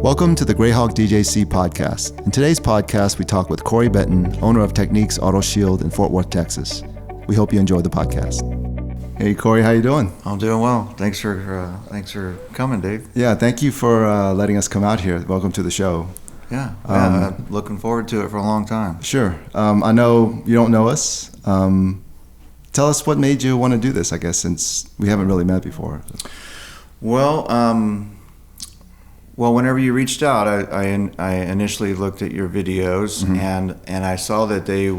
Welcome to the GrayHawk DJC podcast. In today's podcast, we talk with Cory Benton, owner of Technics Auto Shield in Fort Worth, Texas. We hope you enjoy the podcast. Hey, Cory, how you doing? I'm doing well. Thanks for coming, Dave. Yeah, thank you for letting us come out here. Welcome to the show. Yeah, I'm looking forward to it for a long time. Sure. I know you don't know us. Tell us what made you want to do this, I guess, since we haven't really met before. Well, whenever you reached out, I initially looked at your videos, Mm-hmm. and I saw that they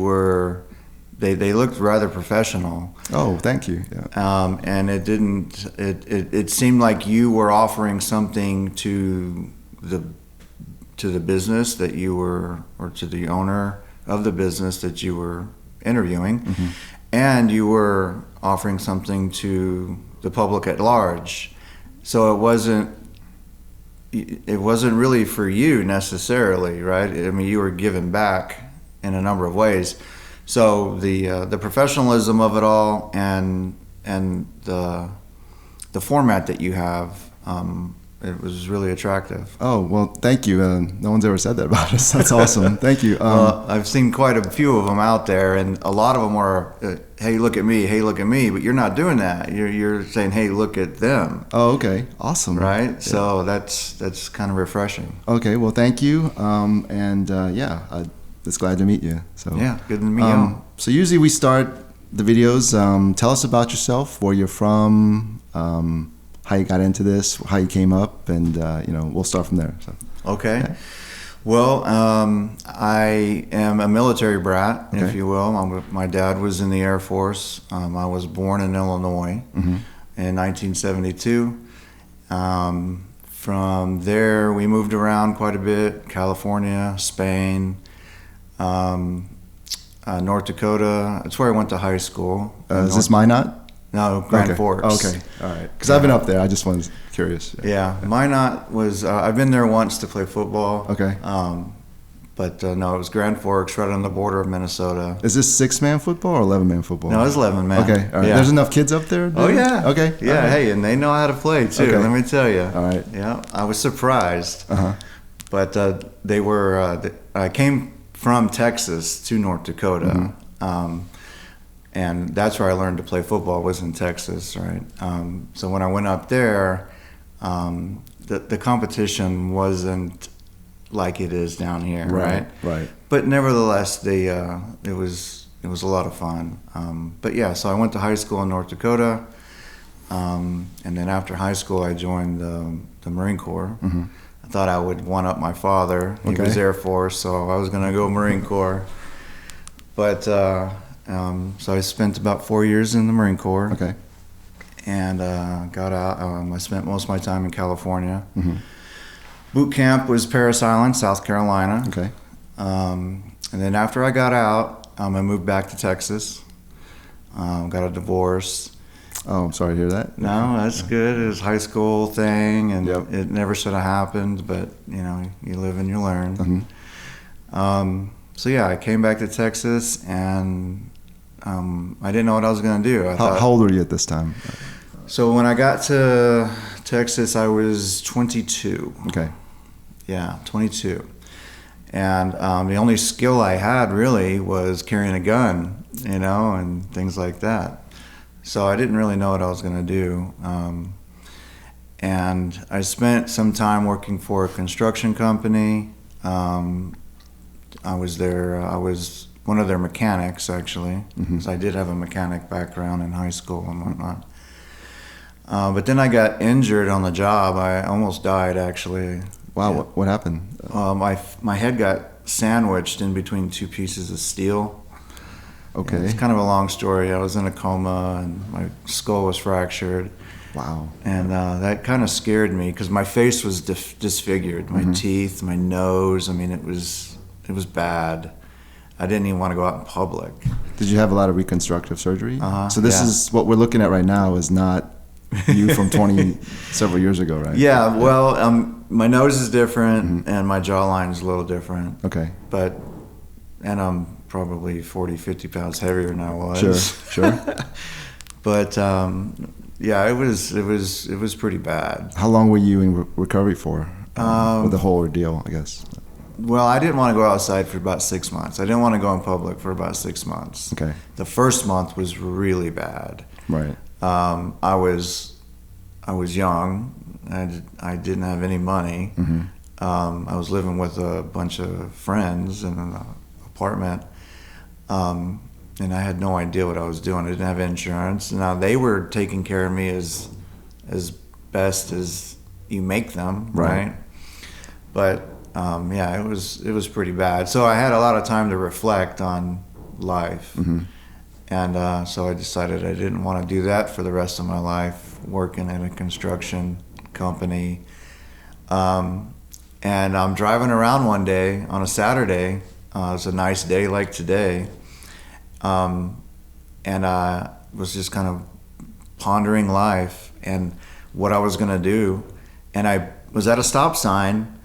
looked rather professional. Oh, thank you. Yeah. And it seemed like you were offering something to the business that you were, or to the owner of the business that you were interviewing, Mm-hmm. and you were offering something to the public at large. So it wasn't really for you necessarily, right? I mean, you were giving back in a number of ways. So the professionalism of it all and the format that you have, it was really attractive. Oh, well, thank you. No one's ever said that about us. That's awesome. Thank you. I've seen quite a few of them out there, and a lot of them are, hey, look at me, but you're not doing that. You're saying, hey, look at them. Oh, okay. Awesome. Right? Yeah. So that's kind of refreshing. Okay, well, thank you. It's glad to meet you. So Yeah, good to meet you. So usually we start the videos. Tell us about yourself, where you're from, how you got into this, how you came up, and we'll start from there. So. Okay. Yeah. Well, I am a military brat, Okay. if you will. My dad was in the Air Force. I was born in Illinois in 1972. From there, we moved around quite a bit: California, Spain, North Dakota. That's where I went to high school. Is this Minot? No, Grand Okay. Forks. Okay, all right. Because I've been up there. I just was curious. Yeah, Minot was. I've been there once to play football. Okay. But no, it was Grand Forks, right on the border of Minnesota. Is this 6-man football or 11-man football? No, it's 11 man. Okay, all right. Yeah. There's enough kids up there? Oh yeah. Okay. Yeah. All right. Hey, and they know how to play too. Okay. Let me tell you. All right. Yeah, I was surprised. Uh-huh. But they were. I came from Texas to North Dakota, and that's where I learned to play football. Was in Texas, right? So when I went up there, the competition wasn't like it is down here, right? Right. But nevertheless, it was a lot of fun. But yeah, so I went to high school in North Dakota, and then after high school, I joined the Marine Corps. I thought I would one up my father. He was Air Force, so I was going to go Marine Corps. But so I spent about 4 years in the Marine Corps. Okay. And got out. I spent most of my time in California. Boot camp was Parris Island, South Carolina. Okay. And then after I got out, I moved back to Texas. Got a divorce. Oh, I'm sorry to hear that. No, that's good. It was a high school thing, and Yep. it never should have happened, but, you live and you learn. So, yeah, I came back to Texas, and I didn't know what I was going to do. How old were you at this time? So when I got to Texas, I was 22. Okay. Yeah, 22. And the only skill I had really was carrying a gun, and things like that. So I didn't really know what I was going to do. And I spent some time working for a construction company. I was one of their mechanics, actually, because I did have a mechanic background in high school and whatnot. But then I got injured on the job. I almost died, actually. Wow, Yeah. what happened? My head got sandwiched in between two pieces of steel. Okay. It's kind of a long story. I was in a coma, and my skull was fractured. Wow. And that kind of scared me because my face was disfigured. My teeth, my nose. I mean, it was bad. I didn't even want to go out in public. Did you have a lot of reconstructive surgery? So this yeah. is what we're looking at right now is not you from several years ago, right? Yeah, well, my nose is different and my jawline is a little different. Okay. And I'm probably 40, 50 pounds heavier than I was. Sure. But yeah, it was pretty bad. How long were you in recovery for? with the whole ordeal, I guess? Well, I didn't want to go outside for about 6 months. I didn't want to go in public for about 6 months. Okay. The first month was really bad. Right. I was young. I didn't have any money. Mm-hmm. I was living with a bunch of friends in an apartment, and I had no idea what I was doing. I didn't have insurance. Now they were taking care of me as best as you make them, right? But yeah, it was pretty bad. So I had a lot of time to reflect on life, Mm-hmm. and so I decided I didn't want to do that for the rest of my life, working in a construction company. And I'm driving around one day on a Saturday. It was a nice day like today. And I was just kind of pondering life and what I was going to do. And I was at a stop sign,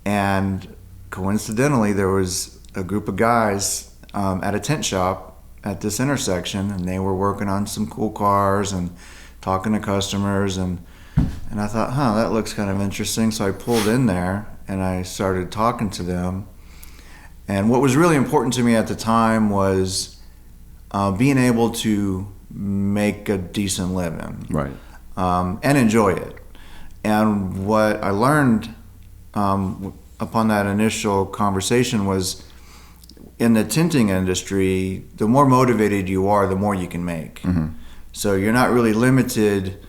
and coincidentally, there was a group of guys at a tent shop at this intersection, and they were working on some cool cars and talking to customers. And I thought, that looks kind of interesting. So I pulled in there and I started talking to them. And what was really important to me at the time was being able to make a decent living, Right. And enjoy it. And what I learned upon that initial conversation was, in the tinting industry, the more motivated you are, the more you can make. Mm-hmm. So you're not really limited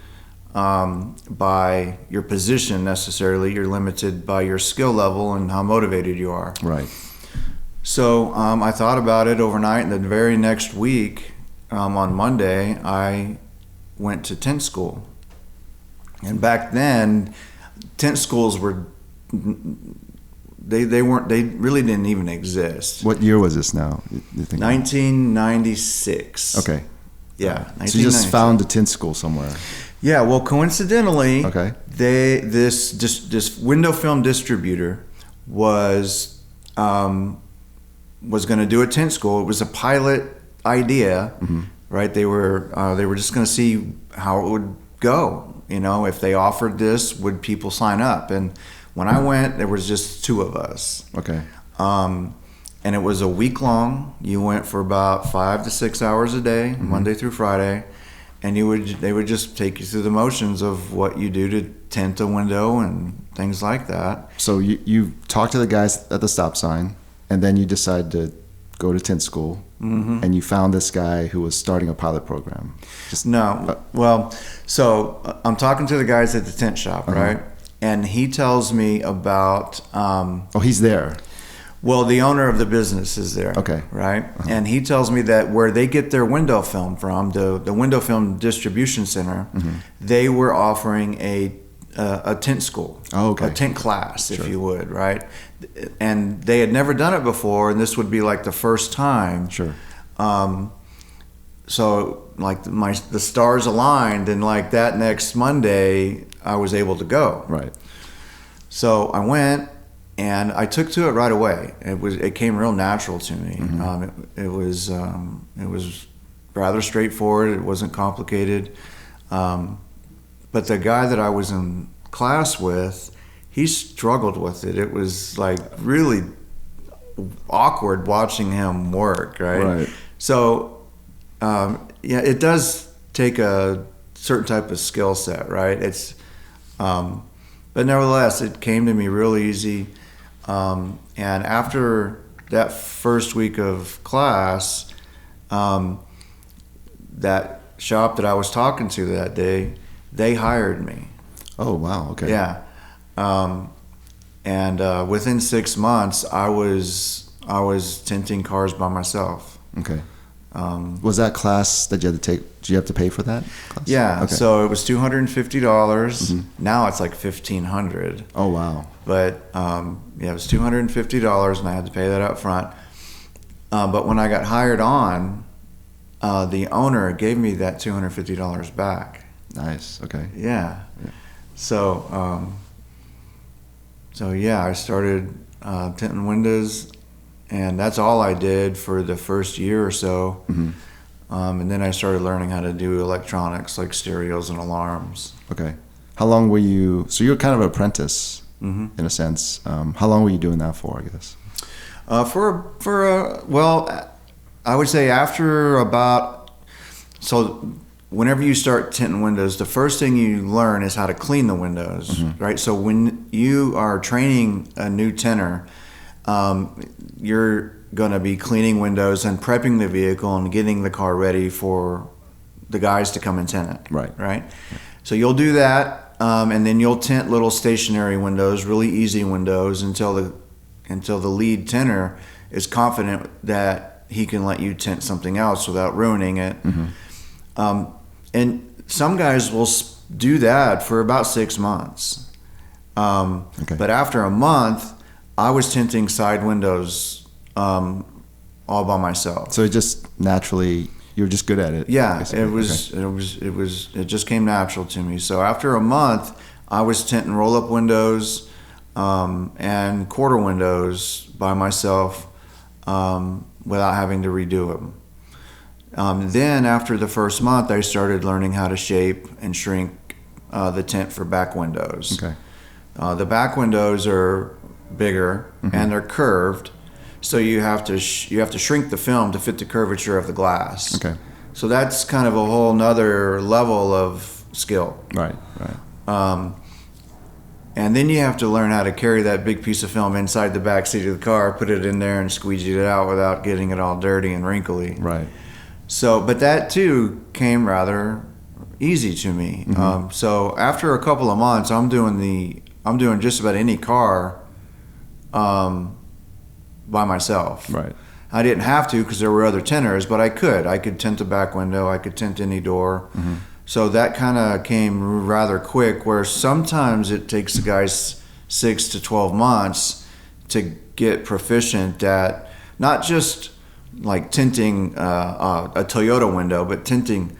by your position necessarily. You're limited by your skill level and how motivated you are. Right. So I thought about it overnight, and the very next week, on Monday, I went to tent school. And back then, tent schools were they really didn't even exist. What year was this now? You think? 1996. Okay. Yeah. So you just found a tent school somewhere. Yeah. Well, coincidentally, Okay. This window film distributor was going to do a tent school. It was a pilot idea, Mm-hmm. right? They were just going to see how it would go. If they offered this, would people sign up? And when I went, there was just 2 of us. Okay. And it was a week long. You went for about 5 to 6 hours a day, Mm-hmm. Monday through Friday, and they would just take you through the motions of what you do to tint a window and things like that. So you talked to the guys at the stop sign, and then you decided to go to tent school, Mm-hmm. and you found this guy who was starting a pilot program. So I'm talking to the guys at the tent shop, Uh-huh. right? And he tells me about. He's there. Well, the owner of the business is there. Okay. Right? Uh-huh. And he tells me that where they get their window film from, the window film distribution center, Mm-hmm. they were offering a tent school. Oh, okay. A tent class, Sure. if you would, right? And they had never done it before, and this would be like the first time. Sure. So like the stars aligned, and like that next Monday, I was able to go. Right. So I went, and I took to it right away. It came real natural to me. Mm-hmm. It was rather straightforward. It wasn't complicated. But the guy that I was in class with, he struggled with it. It was like really awkward watching him work. Right. So yeah, it does take a certain type of skill set, right? It's but nevertheless, it came to me real easy. And after that first week of class, that shop that I was talking to that day, they hired me. Oh, wow. Okay. Yeah. And within 6 months, I was tinting cars by myself. Okay. Was that class that you had to take? Did you have to pay for that class? Yeah. Okay. So it was $250. Mm-hmm. Now it's like $1,500. Oh, wow. But yeah, it was $250, and I had to pay that up front. But when I got hired on, the owner gave me that $250 back. Nice. Okay. Yeah. Yeah. So yeah, I started tinting windows, and that's all I did for the first year or so. Mm-hmm. And then I started learning how to do electronics like stereos and alarms. Okay. How long were you? So you were kind of an apprentice Mm-hmm. in a sense. How long were you doing that for, I guess? I would say after about, so whenever you start tinting windows, the first thing you learn is how to clean the windows, Mm-hmm. right? So when you are training a new tinter, you're going to be cleaning windows and prepping the vehicle and getting the car ready for the guys to come and tint it. Right. Right. So you'll do that, and then you'll tint little stationary windows, really easy windows, until the lead tinter is confident that he can let you tint something else without ruining it. Mm-hmm. And some guys will do that for about 6 months. Okay. But after a month, I was tinting side windows all by myself. So it just naturally, you were just good at it. Yeah, basically. it just came natural to me. So after a month, I was tinting roll-up windows and quarter windows by myself without having to redo them. Then after the first month, I started learning how to shape and shrink the tint for back windows. Okay. The back windows are bigger Mm-hmm. and they're curved, so you have to shrink the film to fit the curvature of the glass. Okay. So that's kind of a whole nother level of skill. Right. And then you have to learn how to carry that big piece of film inside the back seat of the car, put it in there, and squeegee it out without getting it all dirty and wrinkly. Right. So, but that too came rather easy to me. Mm-hmm. So after a couple of months, I'm doing just about any car by myself. Right. I didn't have to because there were other tinters, but I could tint a back window, I could tint any door. Mm-hmm. So that kind of came rather quick, where sometimes it takes the guys 6 to 12 months to get proficient at not just like tinting a Toyota window, but tinting,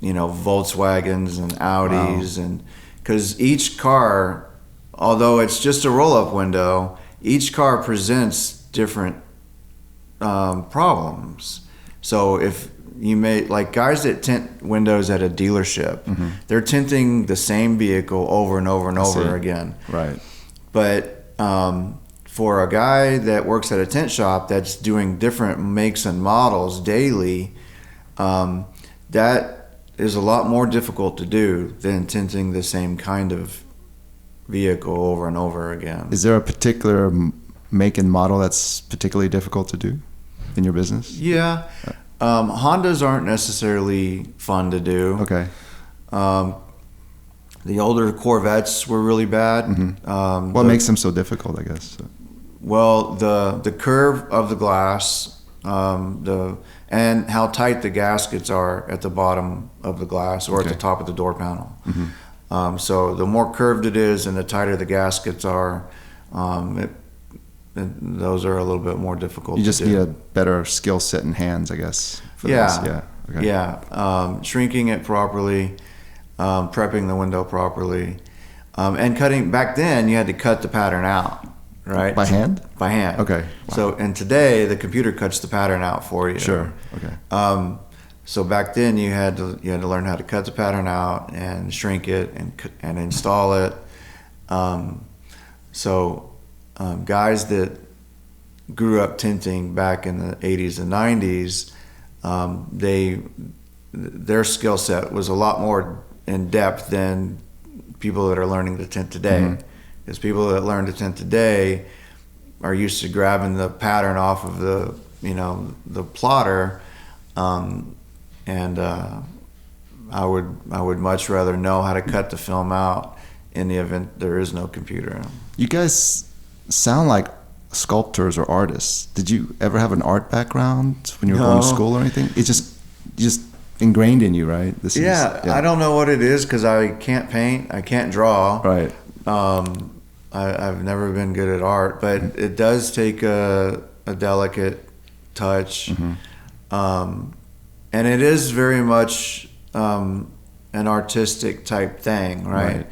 Volkswagens and Audis. Wow. And because each car, although it's just a roll-up window, each car presents different problems. So if you like guys that tint windows at a dealership, Mm-hmm. they're tinting the same vehicle over and over and over again. Right. But for a guy that works at a tint shop that's doing different makes and models daily, that is a lot more difficult to do than tinting the same kind of vehicle over and over again. Is there a particular make and model that's particularly difficult to do in your business? Yeah. Hondas aren't necessarily fun to do. Okay. The older Corvettes were really bad. Mm-hmm. What makes them so difficult, I guess? Well, the curve of the glass, and how tight the gaskets are at the bottom of the glass or at the top of the door panel. Mm-hmm. So the more curved it is and the tighter the gaskets are, those are a little bit more difficult to do. You just need a better skill set in hands, I guess. For Yeah. this. Yeah. Okay. Yeah. Shrinking it properly, prepping the window properly, and cutting. Back then, you had to cut the pattern out, right? By hand? By hand. Okay. Wow. So, and today the computer cuts the pattern out for you. Sure. Okay. So back then you had to learn how to cut the pattern out and shrink it and install it. Guys that grew up tinting back in the 80s and 90s, their skill set was a lot more in depth than people that are learning to tint today. Because people that learn to tint today are used to grabbing the pattern off of the plotter, and I would much rather know how to cut the film out in the event there is no computer. You guys sound like sculptors or artists. Did you ever have an art background when you were going to school or anything? It's just ingrained in you, right? I don't know what it is because I can't paint, I can't draw. Right. I've never been good at art, but it does take a delicate touch. And it is very much an artistic type thing, right?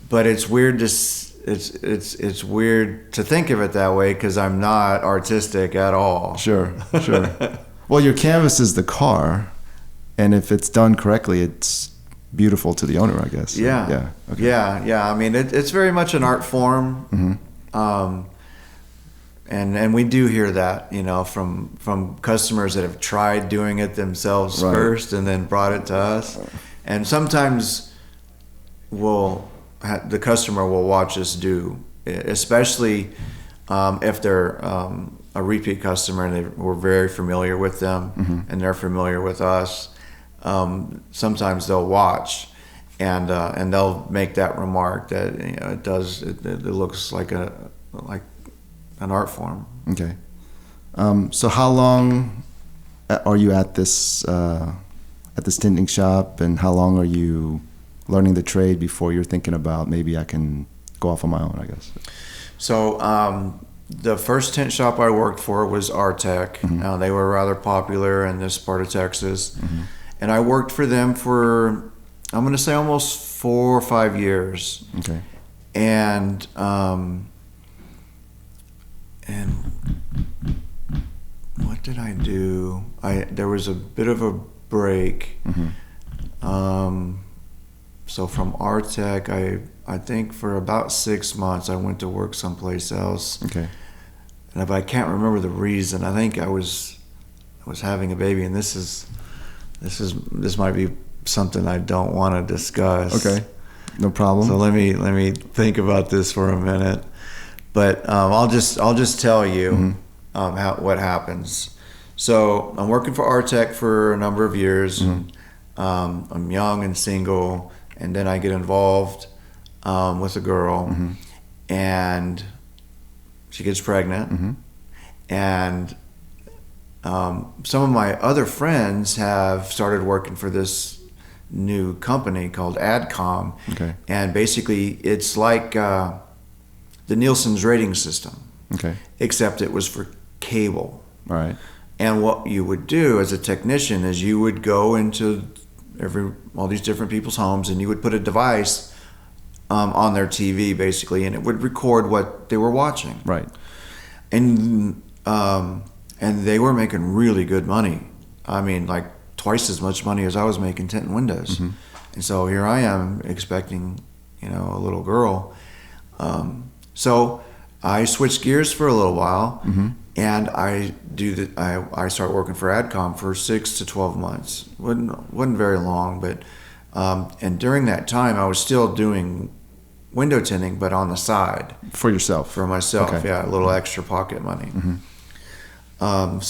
But it's weird it's weird to think of it that way because I'm not artistic at all. Sure. Well, your canvas is the car, and if it's done correctly, it's beautiful to the owner, I guess. Yeah. Yeah. Okay. Yeah. I mean, it's very much an art form. Mm-hmm. And we do hear that, from customers that have tried doing it themselves first and then brought it to us. And sometimes the customer will watch us do, especially if they're a repeat customer and we're very familiar with them and they're familiar with us. Sometimes they'll watch and they'll make that remark that it looks like an art form. Okay. So how long are you at this tinting shop, and how long are you learning the trade before you're thinking about maybe I can go off on my own, I guess? So the first tint shop I worked for was Artec. They were rather popular in this part of Texas. And I worked for them for, I'm going to say, almost 4 or 5 years. Okay. And what did I do? There was a bit of a break. So from Artec, I think for about 6 months I went to work someplace else. Okay. And I can't remember the reason. I think I was having a baby, and this might be something I don't want to discuss. Okay. No problem. So let me think about this for a minute. But I'll just tell you what happens. So I'm working for Artec for a number of years. I'm young and single, and then I get involved with a girl, and she gets pregnant, and some of my other friends have started working for this new company called AdCom, and basically it's like the Nielsen's rating system, except it was for cable. All right. And what you would do as a technician is you would go into all these different people's homes, and you would put a device on their TV basically, and it would record what they were watching. Right. And they were making really good money. I mean, like twice as much money as I was making tinting windows. And so here I am expecting, a little girl. So I switched gears for a little while, and I start working for AdCom for 6 to 12 months. wasn't very long, but and during that time I was still doing window tinting, but on the side for yourself. For myself, yeah, a little extra pocket money. But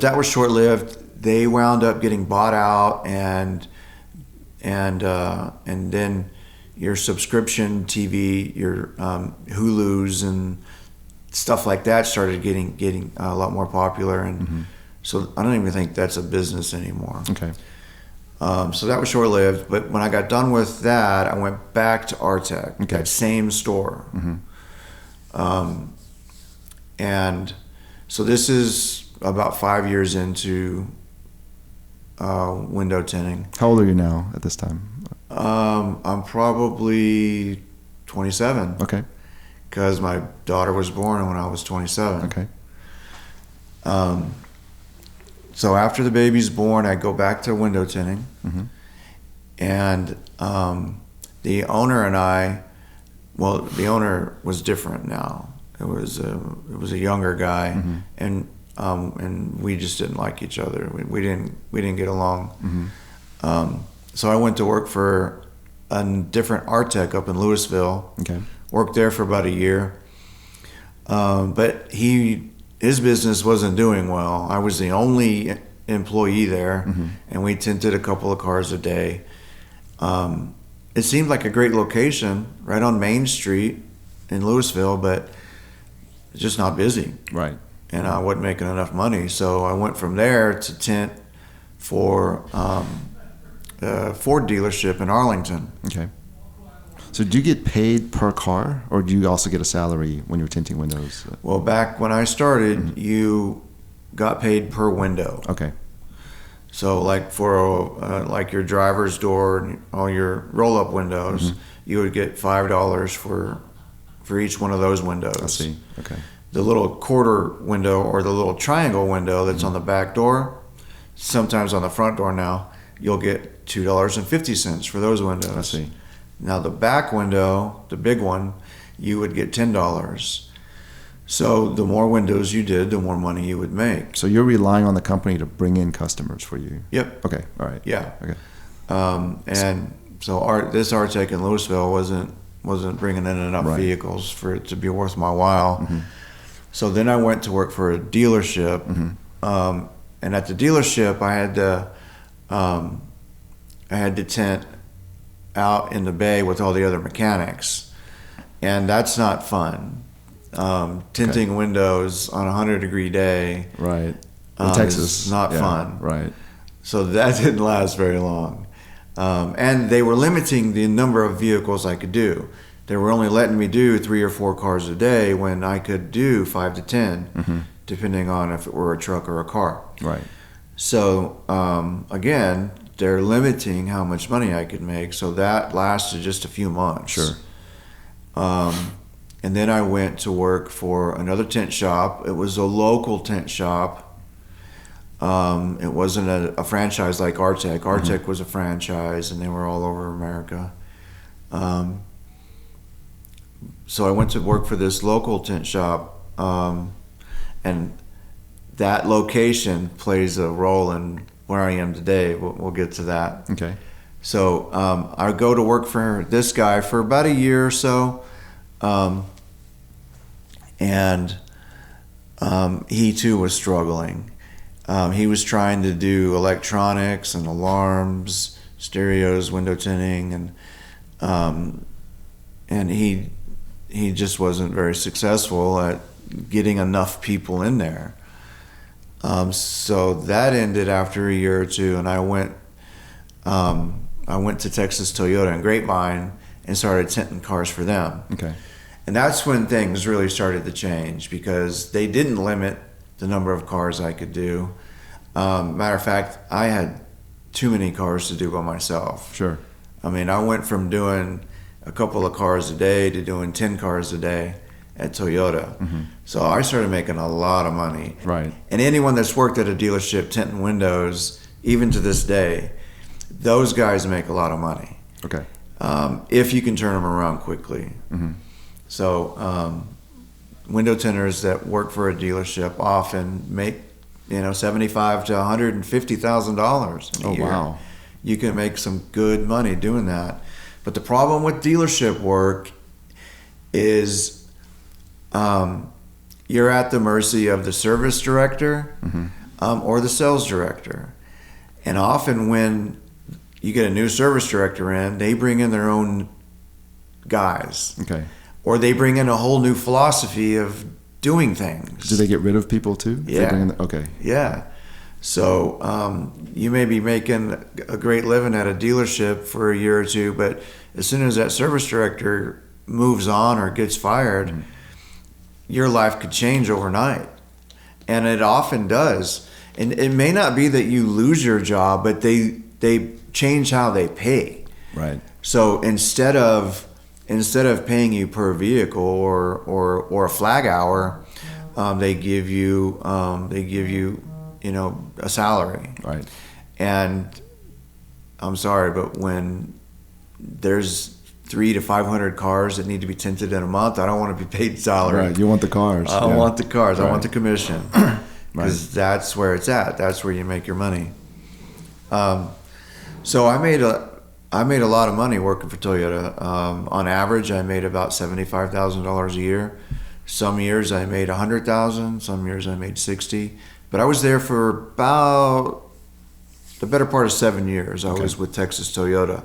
that was short lived. They wound up getting bought out, and then your subscription TV, your Hulus and stuff like that started getting a lot more popular, and so I don't even think that's a business anymore. Okay. So that was short lived. But when I got done with that, I went back to Artec, that same store, and so this is about 5 years into window tinting. How old are you now at this time? I'm probably 27. Okay. Because my daughter was born when I was 27. Okay. So after the baby's born, I go back to window tinting, and the owner and the owner was different now. It was a younger guy, and we just didn't like each other. We didn't get along. So I went to work for a different Artec up in Louisville. Okay. Worked there for about a year, but his business wasn't doing well. I was the only employee there, and we tinted a couple of cars a day. It seemed like a great location, right on Main Street in Louisville, but it's just not busy. Right. And I wasn't making enough money, so I went from there to tint for a Ford dealership in Arlington. Okay. So do you get paid per car, or do you also get a salary when you're tinting windows? Well, back when I started, you got paid per window. Okay. So like for like your driver's door and all your roll-up windows, you would get $5 for each one of those windows. I see. Okay. The little quarter window or the little triangle window that's on the back door, sometimes on the front door now, you'll get $2.50 for those windows. I see. Now the back window, the big one, you would get $10. So the more windows you did, the more money you would make. So you're relying on the company to bring in customers for you? Yep. Okay, all right. Yeah. Okay. And so this Artec in Louisville wasn't bringing in enough Right. vehicles for it to be worth my while. Mm-hmm. So then I went to work for a dealership, Mm-hmm. and at the dealership I had to tent out in the bay with all the other mechanics, and that's not fun. Tinting windows on a 100-degree day, Right. In Texas. is not fun. Right. So that didn't last very long. And they were limiting the number of vehicles I could do. They were only letting me do 3 or 4 cars a day when I could do 5 to 10, depending on if it were a truck or a car. Right. So again, they're limiting how much money I could make. So that lasted just a few months. Sure. And then I went to work for another tent shop. It was a local tent shop. It wasn't a franchise like Artec. Artec was a franchise, and they were all over America. So I went to work for this local tent shop, and that location plays a role in where I am today. We'll get to that. Okay. So I go to work for this guy for about a year or so, and he too was struggling. He was trying to do electronics and alarms, stereos, window tinting, and he just wasn't very successful at getting enough people in there. So that ended after a year or two, and I went to Texas Toyota in Grapevine and started tinting cars for them. Okay. And that's when things really started to change, because they didn't limit the number of cars I could do. Matter of fact, I had too many cars to do by myself. Sure. I mean, I went from doing a couple of cars a day to doing 10 cars a day at Toyota. So I started making a lot of money. Right. And anyone that's worked at a dealership tinting windows, even to this day, those guys make a lot of money. Okay. If you can turn them around quickly. So window tinters that work for a dealership often make $75,000 to $150,000 in a year. Wow. You can make some good money doing that. But the problem with dealership work is you're at the mercy of the service director or the sales director. And often when you get a new service director in, they bring in their own guys. Okay. Or they bring in a whole new philosophy of doing things. Do they get rid of people too? If they bring in okay. Yeah. So you may be making a great living at a dealership for a year or two, but as soon as that service director moves on or gets fired, your life could change overnight. And it often does. And it may not be that you lose your job, but they change how they pay. Right. So instead of paying you per vehicle or a flag hour, they give you a salary. Right. And I'm sorry, but when there's 300 to 500 cars that need to be tinted in a month, I don't want to be paid salary. Right. You want the cars. I want the cars. Right. I want the commission, because that's where it's at. That's where you make your money. So I made a lot of money working for Toyota. On average, I made about $75,000 a year. Some years I made $100,000. Some years I made $60,000. But I was there for about the better part of 7 years. I was with Texas Toyota.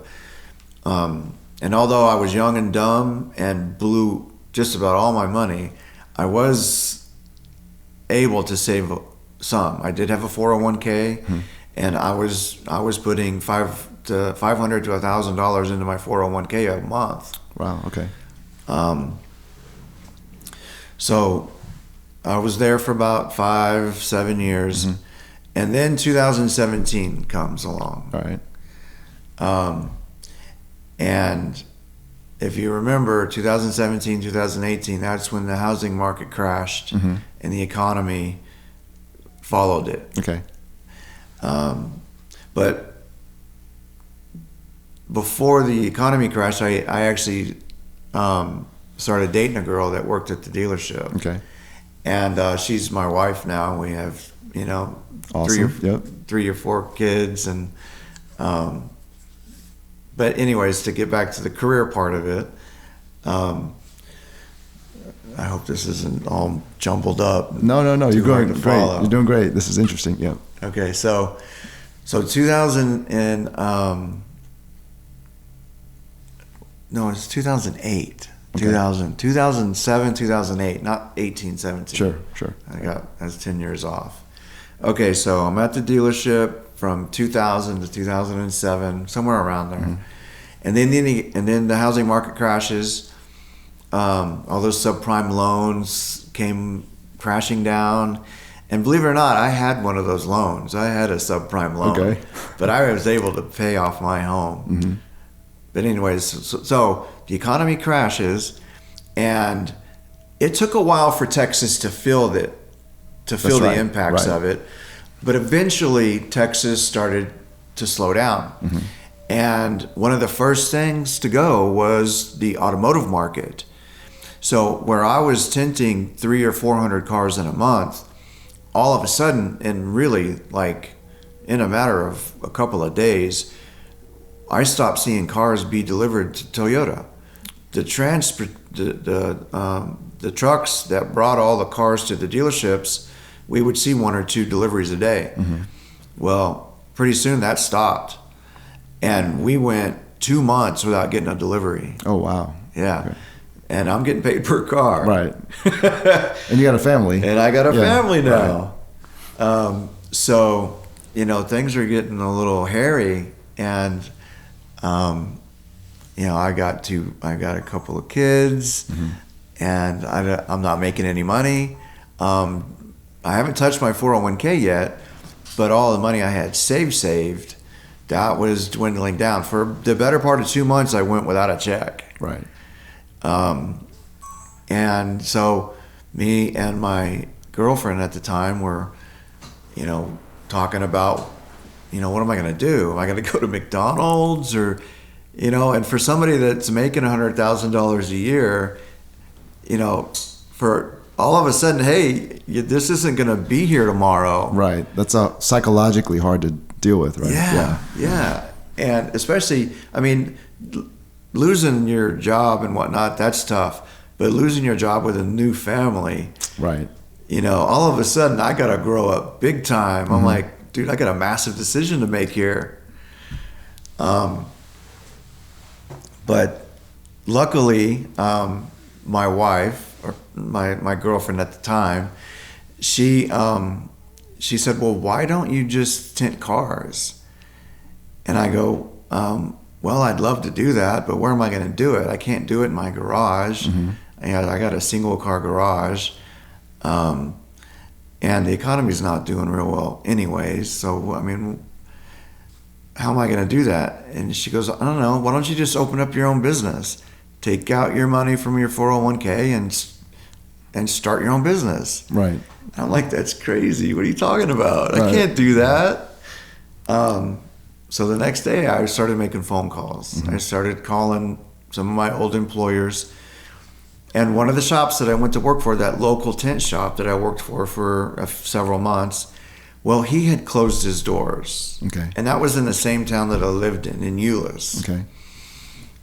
And although I was young and dumb and blew just about all my money, I was able to save some. I did have a 401k, and I was putting $500 to $1,000 into my 401k a month. Wow. Okay. So I was there for about 5-7 years, and then 2017 comes along. All right. And if you remember, 2017, 2018, that's when the housing market crashed and the economy followed it. Okay. But before the economy crash, I actually started dating a girl that worked at the dealership. Okay. And she's my wife now. We have, Awesome. three or four kids. And but anyways, to get back to the career part of it, I hope this isn't all jumbled up. No. You're going great. Follow. You're doing great. This is interesting. Yeah. Okay, so 2000 and no, it's 2008. Okay. 2007, 2008, not 18, 17. Sure. I was 10 years off. Okay, so I'm at the dealership from 2000 to 2007, somewhere around there. Mm-hmm. And then the housing market crashes. All those subprime loans came crashing down. And believe it or not, I had one of those loans. I had a subprime loan. Okay. But I was able to pay off my home. Mm-hmm. But anyways, so the economy crashes, and it took a while for Texas to feel the impacts of it. But eventually, Texas started to slow down. Mm-hmm. And one of the first things to go was the automotive market. So where I was tinting 300 or 400 cars in a month, all of a sudden, and really like in a matter of a couple of days, I stopped seeing cars be delivered to Toyota. The trucks that brought all the cars to the dealerships, we would see 1 or 2 deliveries a day. Mm-hmm. Well, pretty soon that stopped, and we went 2 months without getting a delivery. Oh wow! Yeah. Okay. And I'm getting paid per car. Right. And you got a family. And I got a family now. Right. So, things are getting a little hairy, and I got a couple of kids, mm-hmm. and I'm not making any money. I haven't touched my 401k yet, but all the money I had saved, that was dwindling down. For the better part of 2 months, I went without a check. Right. And so me and my girlfriend at the time were, talking about, what am I going to do? Am I going to go to McDonald's or, and for somebody that's making $100,000 a year, for all of a sudden, hey, this isn't going to be here tomorrow. Right. That's psychologically hard to deal with, right? Yeah. And especially, losing your job and whatnot, that's tough. But losing your job with a new family, right? All of a sudden, I got to grow up big time. Mm-hmm. I'm like, dude, I got a massive decision to make here. But luckily, my wife, or my girlfriend at the time, she said, well, why don't you just tint cars? And I go, well, I'd love to do that, but where am I going to do it? I can't do it in my garage. Mm-hmm. I got a single car garage. And the economy's not doing real well anyways. So, how am I going to do that? And she goes, I don't know. Why don't you just open up your own business? Take out your money from your 401k and start your own business. Right. And I'm like, that's crazy. What are you talking about? Right. I can't do that. So the next day I started making phone calls. Mm-hmm. I started calling some of my old employers. And one of the shops that I went to work for, that local tent shop that I worked for several months, well, he had closed his doors. Okay. And that was in the same town that I lived in Euless. Okay.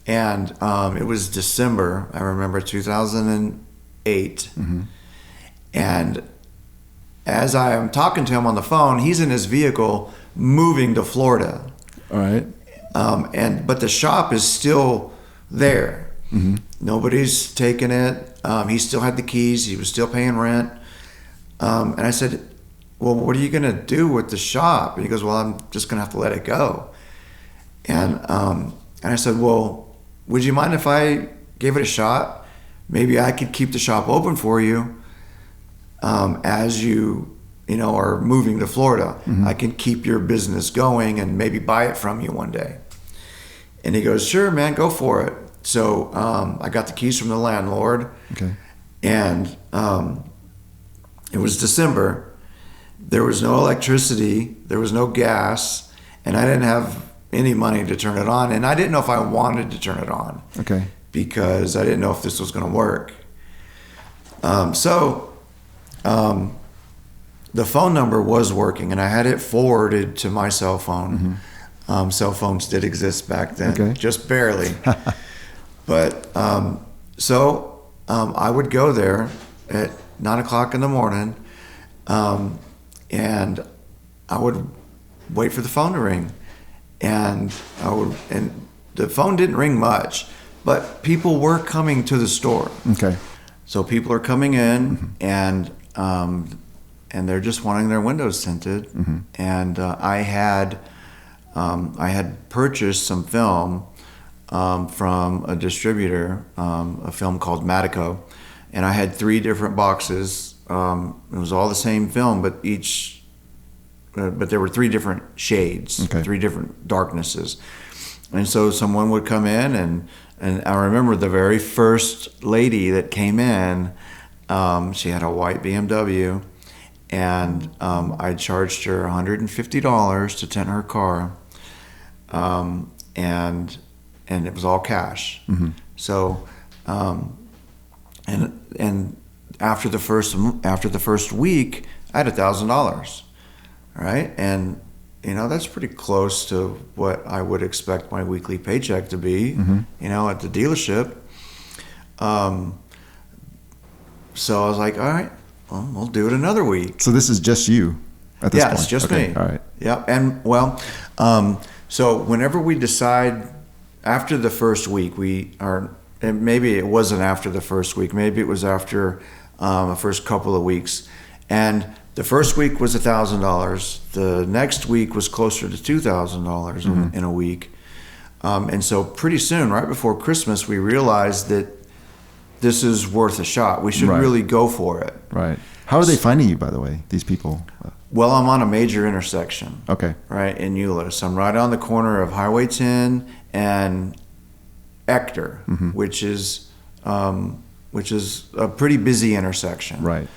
And it was December, I remember, 2008. Mm-hmm. And as I am talking to him on the phone, he's in his vehicle moving to Florida. All right. But the shop is still there. Mm-hmm. Nobody's taken it. He still had the keys. He was still paying rent. And I said, well, what are you going to do with the shop? And he goes, well, I'm just going to have to let it go. And I said, well, would you mind if I gave it a shot? Maybe I could keep the shop open for you as you are moving to Florida. Mm-hmm. I can keep your business going and maybe buy it from you one day. And he goes, sure, man, go for it. So I got the keys from the landlord. Okay. And it was December. There was no electricity. There was no gas. And I didn't have any money to turn it on, and I didn't know if I wanted to turn it on. Okay. Because I didn't know if this was going to work. The phone number was working, and I had it forwarded to my cell phone. Cell phones did exist back then, Okay. just barely. But I would go there at 9 o'clock in the morning, and I would wait for the phone to ring, and the phone didn't ring much, but people were coming to the store. Okay. So people are coming in, and they're just wanting their windows tinted. And I had purchased some film from a distributor, a film called Matico, and I had 3 different boxes. It was all the same film, but there were 3 different shades, Okay. 3 different darknesses. And so someone would come in, and I remember the very first lady that came in, she had a white BMW, and I charged her $150 to tint her car, and it was all cash. So, and after the first week, I had $1,000, right? And that's pretty close to what I would expect my weekly paycheck to be, at the dealership. So I was like, all right, well, we'll do it another week. So this is just you at this point? Yeah, it's just okay. me. All right. Yeah, and so whenever we decide after the first week, and maybe it wasn't after the first week, maybe it was after the first couple of weeks, and the first week was $1,000. The next week was closer to $2,000 in a week. And so pretty soon, right before Christmas, we realized that this is worth a shot. We should really go for it. Right. How are they finding you, by the way, these people? Well, I'm on a major intersection. Okay. Right, in Euless. I'm right on the corner of Highway 10 and Ector, which is a pretty busy intersection. Right.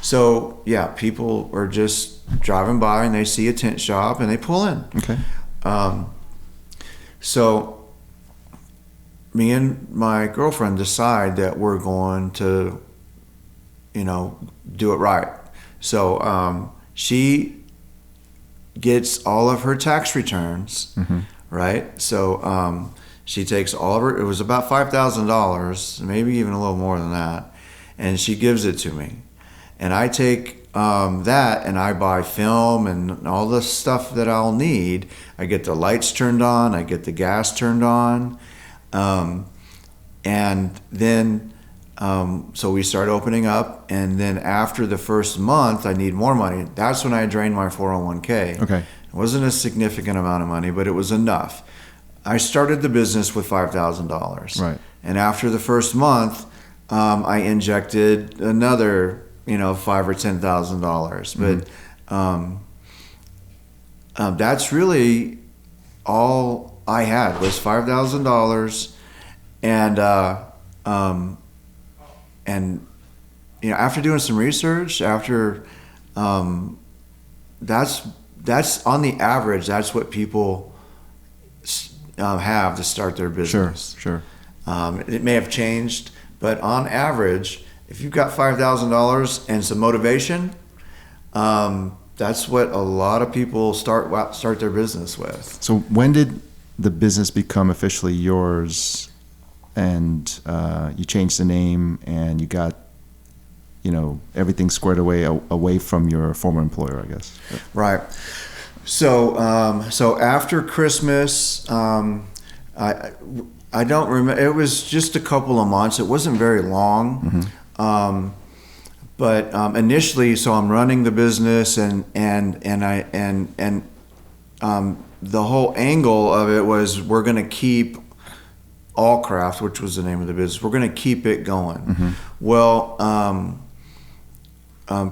So yeah, people are just driving by and they see a tint shop and they pull in. Okay. So me and my girlfriend decide that we're going to, do it right. So she gets all of her tax returns, right? So she takes all of her, it was about $5,000, maybe even a little more than that, and she gives it to me. And I take that and I buy film and all the stuff that I'll need. I get the lights turned on, I get the gas turned on, and then so we start opening up, and then after the first month I need more money. That's when I drained my 401k. Okay. It wasn't a significant amount of money, but it was enough. I started the business with $5,000. Right. And after the first month, I injected another, $5,000 or $10,000. But that's really all I had was $5,000, and after doing some research, that's on the average, that's what people have to start their business. Sure. It may have changed, but on average, if you've got $5,000 and some motivation, that's what a lot of people start their business with. So when did the business become officially yours, and you changed the name and you got, everything squared away from your former employer, I guess? Right. So after Christmas, I don't remember. It was just a couple of months. It wasn't very long. But initially, so I'm running the business, and the whole angle of it was we're going to keep Allcraft, which was the name of the business. We're going to keep it going. Well,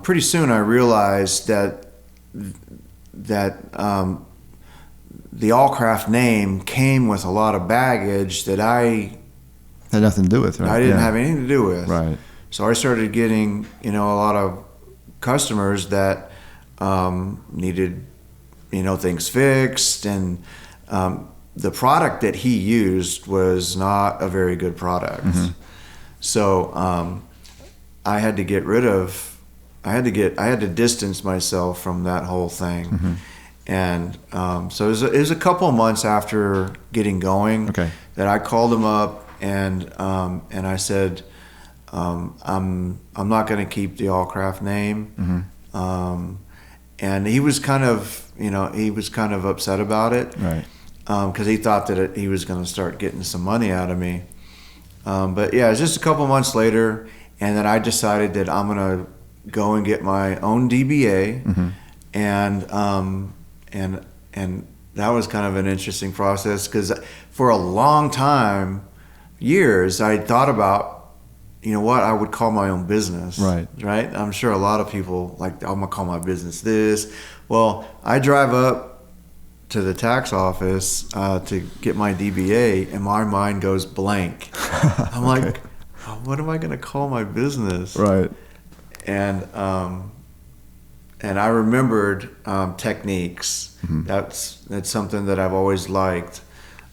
pretty soon I realized that the Allcraft name came with a lot of baggage that I had nothing to do with, right? I didn't have anything to do with. Right. So I started getting, a lot of customers that needed things fixed, and the product that he used was not a very good product. So I had to get rid of. I had to distance myself from that whole thing, and so it was a couple of months after getting going that I called him up and I said, I'm not going to keep the Allcraft name, and he was kind of upset about it, right? Because he thought that he was going to start getting some money out of me, but yeah, it was just a couple of months later, and then I decided that I'm going to go and get my own DBA, and that was kind of an interesting process, because for a long time, years, I thought about, what I would call my own business. Right. I'm sure a lot of people I'm gonna call my business this. Well, I drive up to the tax office to get my DBA, and my mind goes blank. I'm like, what am I gonna call my business? Right. And I remembered Techniques. That's something that I've always liked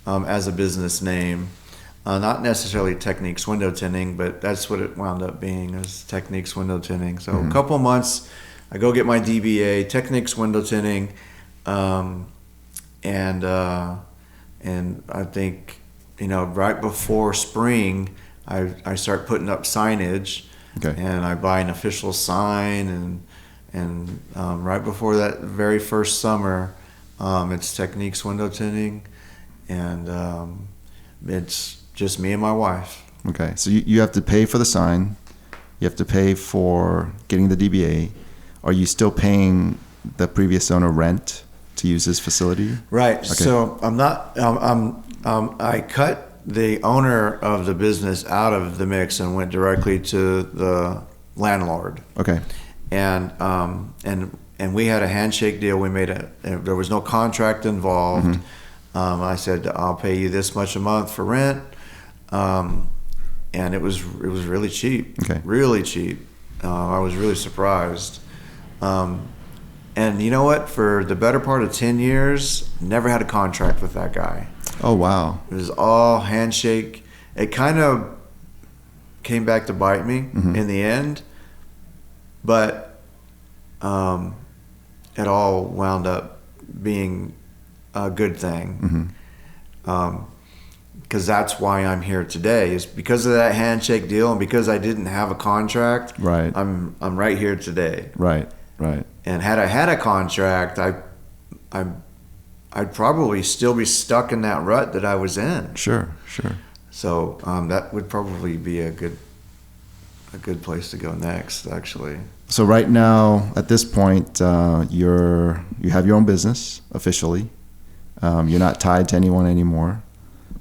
as a business name. Not necessarily Techniques window tinting, but that's what it wound up being, is Techniques window tinting. So a couple months, I go get my DBA, Techniques window tinting, and I think right before spring, I start putting up signage, and I buy an official sign, and right before that very first summer, it's Techniques window tinting, and it's just me and my wife. Okay, so you have to pay for the sign, you have to pay for getting the DBA. Are you still paying the previous owner rent to use his facility? Right. Okay. So I'm not. I cut the owner of the business out of the mix and went directly to the landlord. Okay. And we had a handshake deal. There was no contract involved. I said, I'll pay you this much a month for rent. And it was really cheap. Okay. Really cheap. I was really surprised. And you know what? For the better part of 10 years, never had a contract with that guy. Oh, wow. It was all handshake. It kind of came back to bite me in the end, but it all wound up being a good thing. Because that's why I'm here today, is because of that handshake deal, and because I didn't have a contract. Right. I'm right here today. Right. Right. And had I had a contract, I'd probably still be stuck in that rut that I was in. Sure. So that would probably be a good place to go next, actually. So right now, at this point, you have your own business officially. You're not tied to anyone anymore.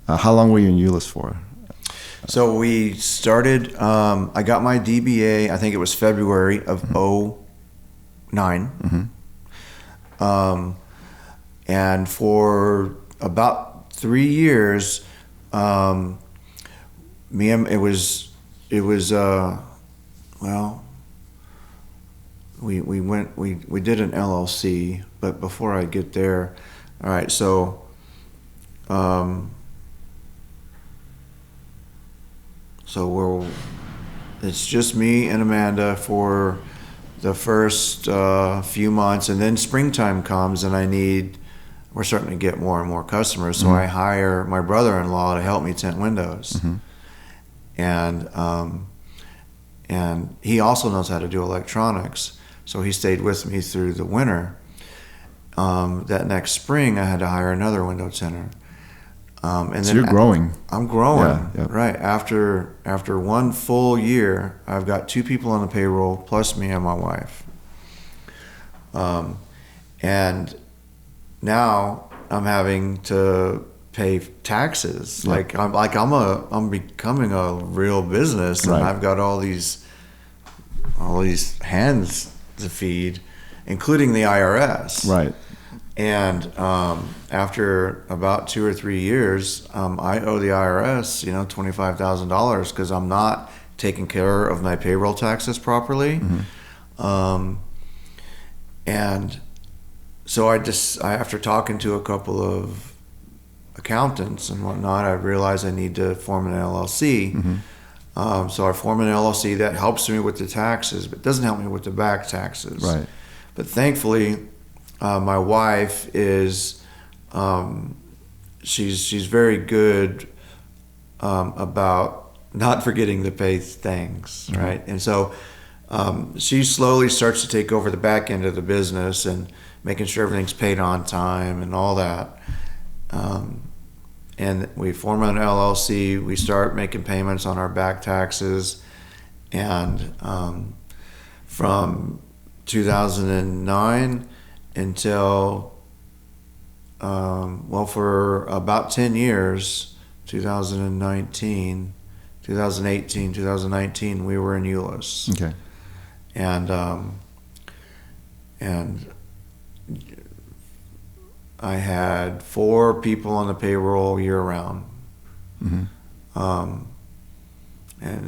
How long were you in Euless for? So we started. I got my DBA. I think it was February of '09. And for about 3 years, it was we did an LLC, but before I get there, all right, so it's just me and Amanda for the first few months, and then springtime comes, and we're starting to get more and more customers, so I hire my brother-in-law to help me tint windows. And he also knows how to do electronics, so he stayed with me through the winter. That next spring, I had to hire another window tinter. And so then you're growing. I'm growing. Yeah. Right. After 1 full year, I've got 2 people on the payroll, plus me and my wife. And now I'm having to pay taxes. Yep. I'm becoming a real business, and I've got all these hands to feed, including the IRS. Right. And after about 2 or 3 years, I owe the IRS, $25,000 because I'm not taking care of my payroll taxes properly. And so after talking to a couple of accountants and whatnot, I realized I need to form an LLC. So I form an LLC that helps me with the taxes, but doesn't help me with the back taxes. Right. But thankfully, my wife is, she's very good about not forgetting to pay things, right? And so she slowly starts to take over the back end of the business and making sure everything's paid on time and all that. And we form an LLC. We start making payments on our back taxes, and from 2009 until for about 10 years, 2018, 2019, we were in Euless. Okay. And I had 4 people on the payroll year round. And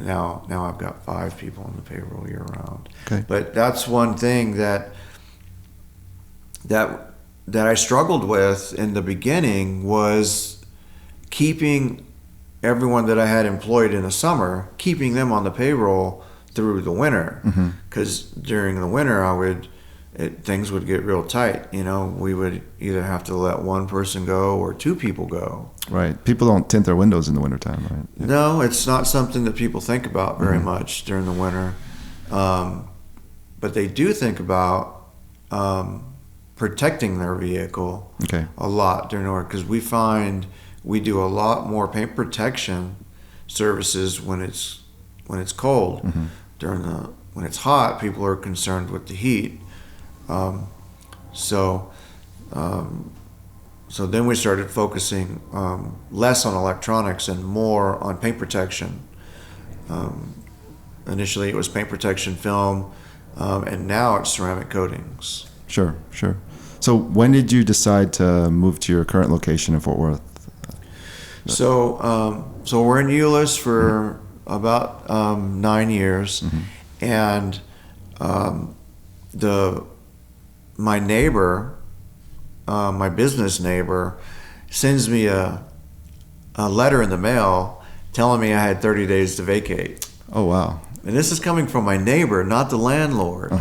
now I've got 5 people on the payroll year round. Okay. But that's one thing that I struggled with in the beginning, was keeping everyone that I had employed in the summer, keeping them on the payroll through the winter. Because during the winter, things would get real tight. We would either have to let one person go or 2 people go. Right. People don't tint their windows in the wintertime, right? Yeah. No, it's not something that people think about very much during the winter. But they do think about protecting their vehicle a lot during the winter, because we find we do a lot more paint protection services when it's cold. When it's hot, people are concerned with the heat. So then we started focusing less on electronics and more on paint protection. Initially, it was paint protection film, and now it's ceramic coatings. Sure. So when did you decide to move to your current location in Fort Worth? So we're in Euless for about 9 years, and my neighbor, my business neighbor, sends me a letter in the mail telling me I had 30 days to vacate. Oh, wow. And this is coming from my neighbor, not the landlord.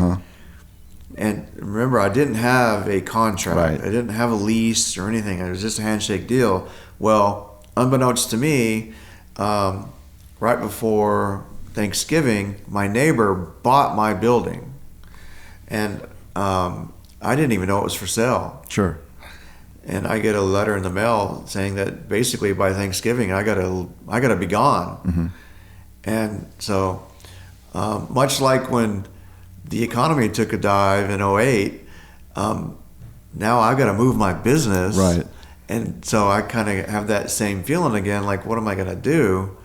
And remember, I didn't have a contract. Right. I didn't have a lease or anything. It was just a handshake deal. Well, unbeknownst to me, right before Thanksgiving, my neighbor bought my building. And I didn't even know it was for sale. Sure. And I get a letter in the mail saying that basically by Thanksgiving I gotta be gone. And so much like when the economy took a dive in 2008, now I've got to move my business. Right. And so I kind of have that same feeling again, like, what am I going to do?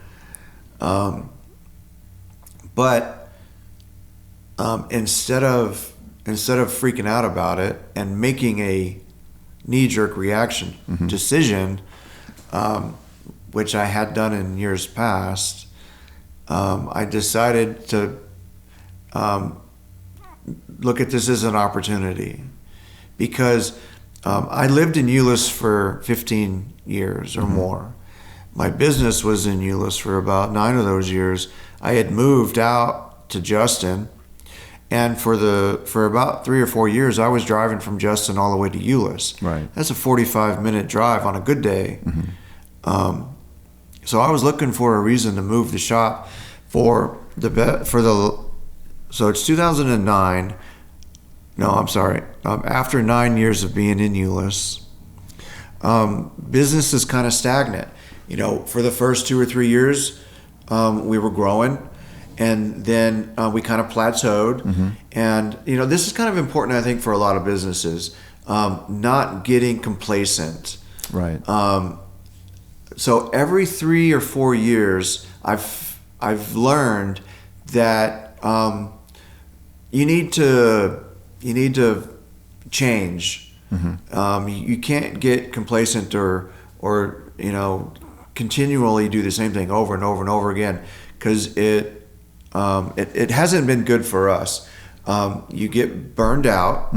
But instead of freaking out about it and making a knee-jerk reaction decision, which I had done in years past, I decided to look at this as an opportunity, because I lived in Euless for 15 years or more. My business was in Euless for about 9 of those years. I had moved out to Justin, and for about 3 or 4 years, I was driving from Justin all the way to Euless. Right. That's a 45-minute drive on a good day. So I was looking for a reason to move the shop so it's 2009. No, I'm sorry. After 9 years of being in Euless, business is kind of stagnant. For the first 2 or 3 years, we were growing, and then we kind of plateaued. And this is kind of important, I think, for a lot of businesses, not getting complacent. Right. So every 3 or 4 years, I've learned that you need to change. You can't get complacent or continually do the same thing over and over and over again, because it hasn't been good for us. You get burned out.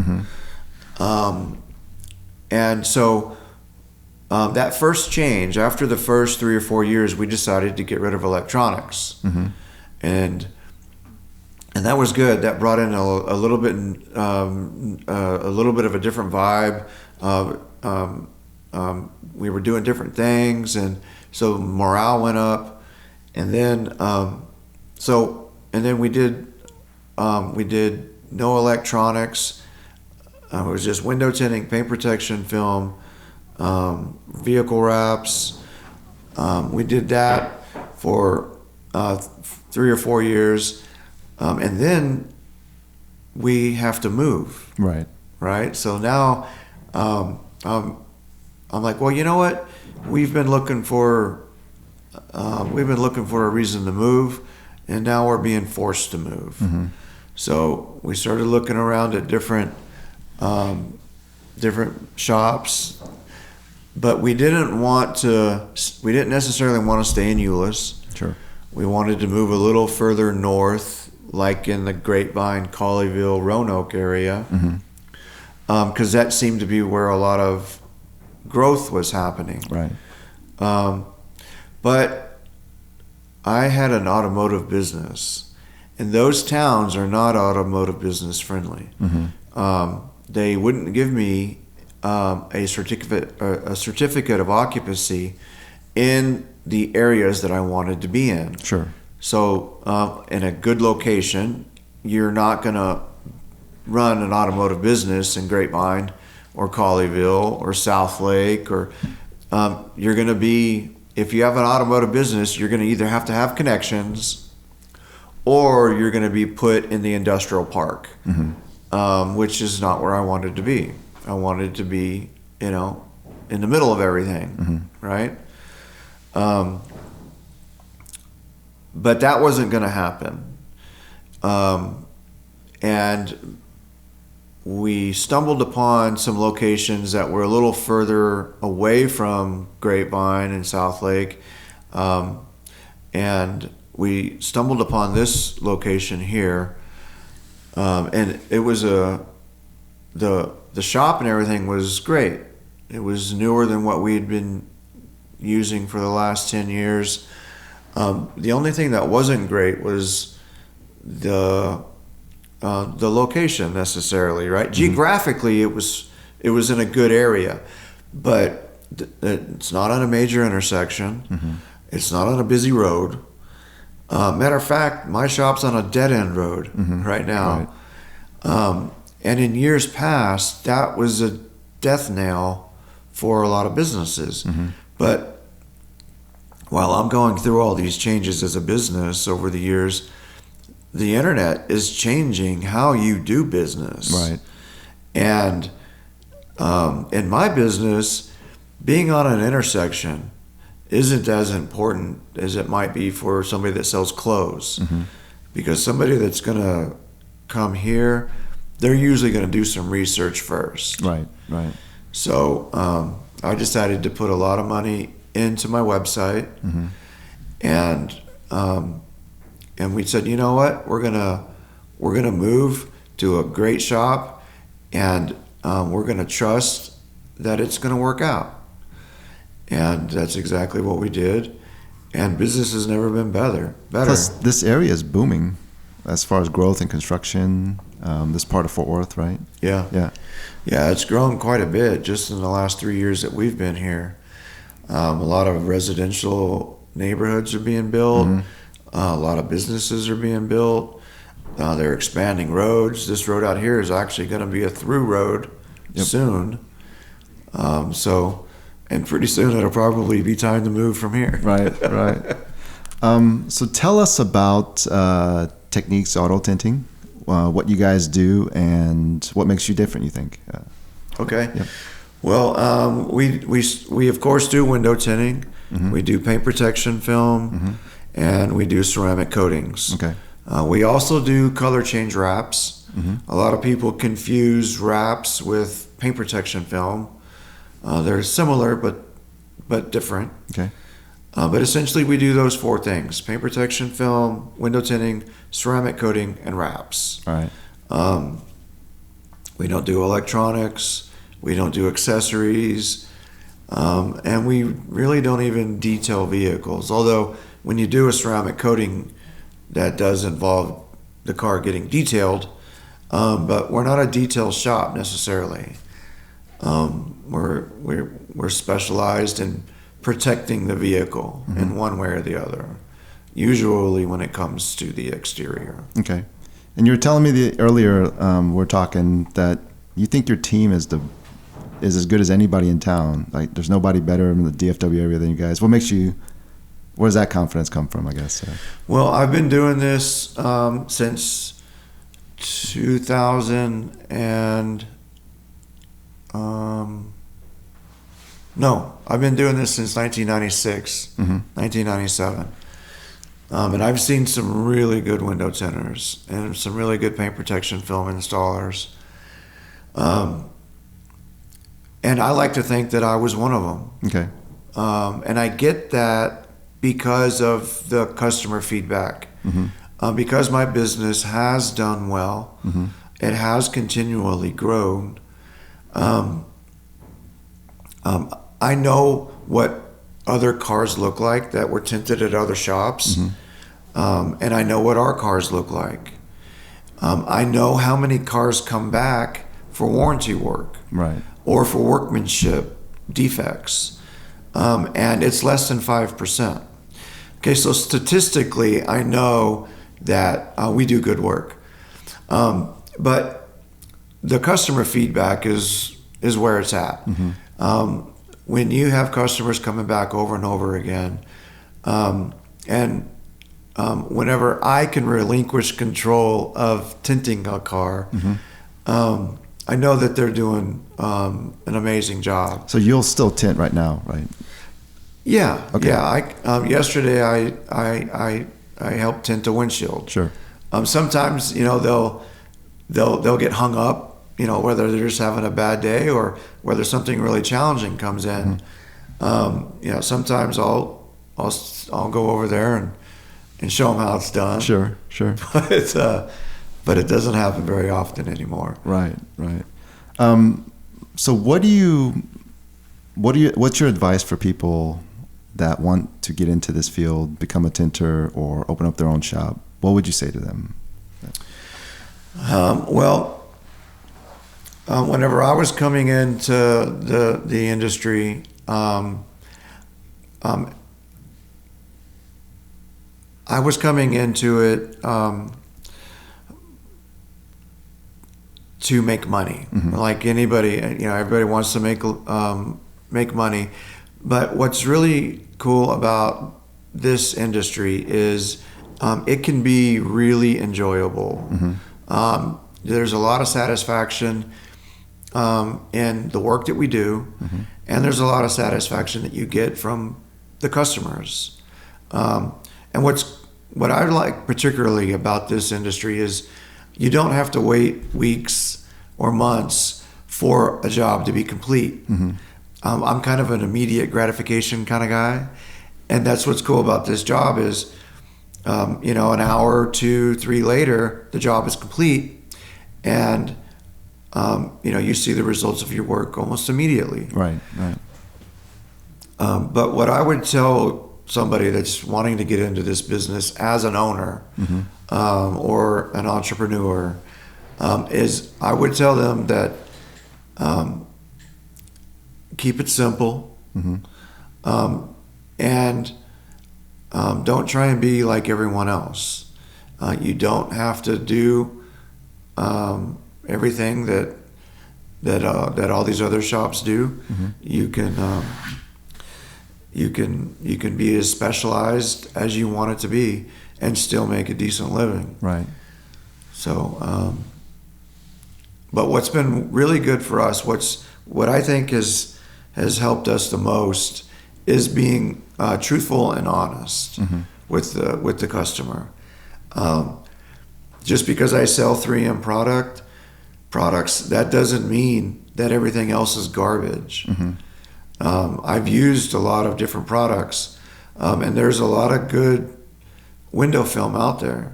And so that first change, after the first 3 or 4 years, we decided to get rid of electronics. Mm-hmm. And that was good. That brought in a little bit of a different vibe. We were doing different things, and so morale went up. And then we did no electronics. It was just window tinting, paint protection film, vehicle wraps. We did that for 3 or 4 years, and then we have to move. Right. So now I'm like, well, you know what? We've been looking for a reason to move, and now we're being forced to move. Mm-hmm. So we started looking around at different shops, but we didn't necessarily want to stay in Euless. Sure. We wanted to move a little further north, like in the Grapevine, Colleyville, Roanoke area, because that seemed to be where a lot of growth was happening. Right. But I had an automotive business, and those towns are not automotive business friendly. Mm-hmm. They wouldn't give me a certificate of occupancy in the areas that I wanted to be in. Sure. So in a good location, you're not going to run an automotive business in Grapevine or Colleyville or Southlake, or you're going to be, if you have an automotive business, you're going to either have to have connections or you're going to be put in the industrial park, which is not where I wanted to be. I wanted to be, in the middle of everything, right? But that wasn't going to happen. And we stumbled upon some locations that were a little further away from Grapevine and Southlake. And we stumbled upon this location here. And it was the shop and everything was great. It was newer than what we had been using for the last 10 years. The only thing that wasn't great was the location necessarily, right? Mm-hmm. Geographically, it was in a good area, but it's not on a major intersection. Mm-hmm. It's not on a busy road. Matter of fact, my shop's on a dead-end road right now. Right. And in years past, that was a death knell for a lot of businesses. Mm-hmm. But while I'm going through all these changes as a business over the years, the internet is changing how you do business. Right. And in my business, being on an intersection isn't as important as it might be for somebody that sells clothes. Mm-hmm. Because somebody that's going to come here, they're usually going to do some research first. Right. So I decided to put a lot of money into my website, and we said, you know what, we're gonna move to a great shop, and we're gonna trust that it's gonna work out, and that's exactly what we did, and business has never been better. Plus, this area is booming as far as growth and construction. This part of Fort Worth, right? Yeah, it's grown quite a bit just in the last 3 years that we've been here. A lot of residential neighborhoods are being built. A lot of businesses are being built. They're expanding roads. This road out here is actually going to be a through road soon. And pretty soon it'll probably be time to move from here. Right. So tell us about Techniques Auto Tinting, what you guys do, and what makes you different, you think? Okay. Yep. Well, we of course do window tinting. We do paint protection film, and we do ceramic coatings. Okay. We also do color change wraps. A lot of people confuse wraps with paint protection film. They're similar but different. Okay. But essentially we do those 4 things: paint protection film, window tinting, ceramic coating, and wraps. All right. We don't do electronics. We don't do accessories. And we really don't even detail vehicles. Although when you do a ceramic coating, that does involve the car getting detailed. But we're not a detail shop necessarily. We're specialized in protecting the vehicle in one way or the other, usually when it comes to the exterior. Okay. And you were telling me earlier, we're talking, that you think your team is as good as anybody in town. Like, there's nobody better in the DFW area than you guys. Where does that confidence come from, I guess? Well, I've been doing this since 2000 and no, I've been doing this since 1996, 1997. And I've seen some really good window tinters and some really good paint protection film installers. And I like to think that I was one of them. Okay. And I get that because of the customer feedback. Because my business has done well, it has continually grown. I know what other cars look like that were tinted at other shops, and I know what our cars look like. I know how many cars come back for warranty work, right, or for workmanship defects, and it's less than 5%. Okay, so statistically, I know that we do good work, but the customer feedback is where it's at. When you have customers coming back over and over again, and whenever I can relinquish control of tinting a car, I know that they're doing an amazing job. So you'll still tint right now, right? Yeah. Okay. Yeah. Yesterday I helped tint a windshield. Sure. Sometimes they'll get hung up, whether they're just having a bad day or whether something really challenging comes in. Sometimes I'll go over there and show them how it's done. Sure. But it doesn't happen very often anymore. Right. So what's your advice for people that want to get into this field, become a tinter, or open up their own shop? What would you say to them? Whenever I was coming into the industry, I was coming into it to make money. Like anybody, everybody wants to make money. But what's really cool about this industry is it can be really enjoyable. There's a lot of satisfaction in the work that we do, and there's a lot of satisfaction that you get from the customers. And what I like particularly about this industry is you don't have to wait weeks or months for a job to be complete. I'm kind of an immediate gratification kind of guy, and that's what's cool about this job is, an hour, 2, 3 later, the job is complete, and you see the results of your work almost immediately. Right. But what I would tell somebody that's wanting to get into this business as an owner or an entrepreneur is I would tell them that keep it simple, and don't try and be like everyone else. You don't have to do everything that all these other shops do. You can be as specialized as you want it to be and still make a decent living. Right. So, but what's been really good for us, what I think has helped us the most, is being truthful and honest with the customer. Just because I sell 3M products, that doesn't mean that everything else is garbage. I've used a lot of different products, and there's a lot of good window film out there.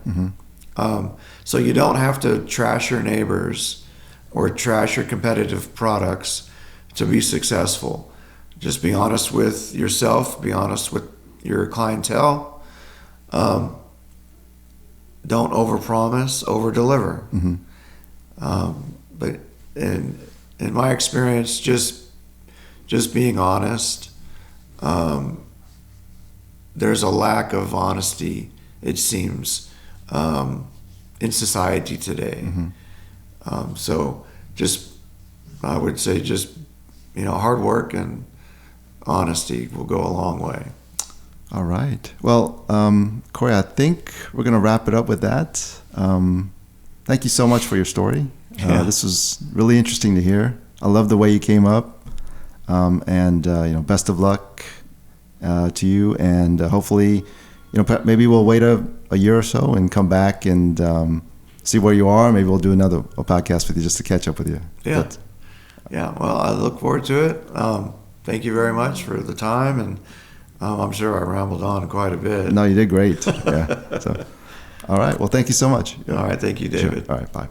So you don't have to trash your neighbors or trash your competitive products to be successful. Just be honest with yourself, be honest with your clientele. Don't overpromise, overdeliver. But in my experience, just being honest, there's a lack of honesty, it seems, in society today. So I would say hard work and honesty will go a long way. All right. Well, Cory, I think we're going to wrap it up with that. Thank you so much for your story. This was really interesting to hear. I love the way you came up. And best of luck to you. And hopefully, maybe we'll wait a year or so and come back and see where you are. Maybe we'll do another podcast with you just to catch up with you. Yeah. Well, I look forward to it. Thank you very much for the time, and I'm sure I rambled on quite a bit. No, you did great. Yeah. So, all right. Well, thank you so much. All right. Thank you, David. Sure. All right. Bye.